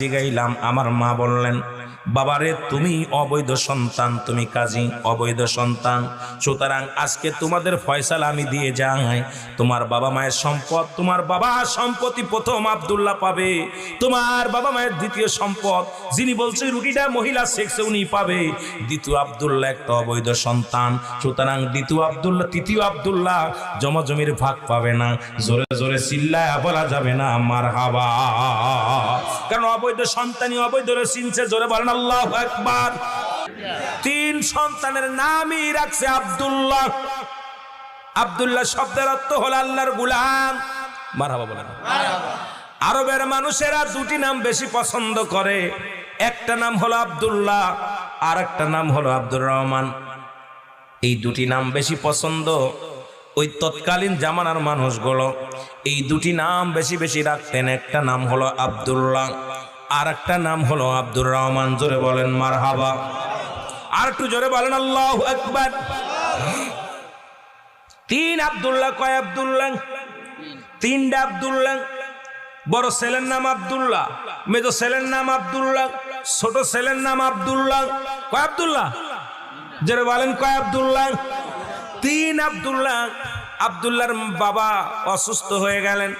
জিগাইলাম, আমার মা বললেন, বাবারে তুমি অবৈধ সন্তান, তুমি কাজী অবৈধ সন্তান, সুতরাং আজকে তোমাদের ফয়সালা আমি দিয়ে যাই। তোমার বাবা মায়ের সম্পদ, তোমার বাবা সম্পত্তি প্রথম আব্দুল্লাহ পাবে, তোমার বাবা মায়ের দ্বিতীয় সম্পদ যিনি বলছে রুগীটা মহিলা সেক্সে উনি পাবে। দ্বিতীয় আব্দুল্লাহ একটা অবৈধ সন্তান, সুতরাং দ্বিতীয় আব্দুল্লাহ তৃতীয় আব্দুল্লাহ জমির ভাগ পাবে না। জোরে জোরে চিল্লায় বলা যাবে না মারহাবা, কারণ অবৈধ সন্তানই অবৈধরে চিনছে। জোরে বলেন আল্লাহু আকবার। তিন সন্তানের নামই রাখছে আব্দুল্লাহ। আব্দুল্লাহ শব্দের অর্থ হলো আল্লাহর গোলাম। মারহাবা বলেন। আরবের মানুষেরা দুটি নাম বেশি পছন্দ করে, একটা নাম হলো আব্দুল্লাহ আর একটা নাম হলো আব্দুর রহমান। এই দুটি নাম বেশি পছন্দ ওই তৎকালীন জামানার মানুষগুলো, এই দুটি নাম বেশি বেশি রাখতেন। একটা নাম হলো আব্দুল্লাহ আর একটা নাম হলো আব্দুর রহমান। জোরে বলেন মারহাবা, আর একটু জোরে বলেন আল্লাহু আকবার। তিন আব্দুল্লাহ, কয় আব্দুল্লাহ? তিনটা আব্দুল্লাহ। বড় ছেলের নাম আব্দুল্লাহ, মেজো ছেলের নাম আব্দুল্লাহ, ছোট ছেলের নাম আব্দুল্লাহ। কয় আব্দুল্লাহ? জোরে বলেন কয় আব্দুল্লাহ? তিন আব্দুল্লাহ। আব্দুল্লাহর বাবা অসুস্থ হয়ে গেলেন,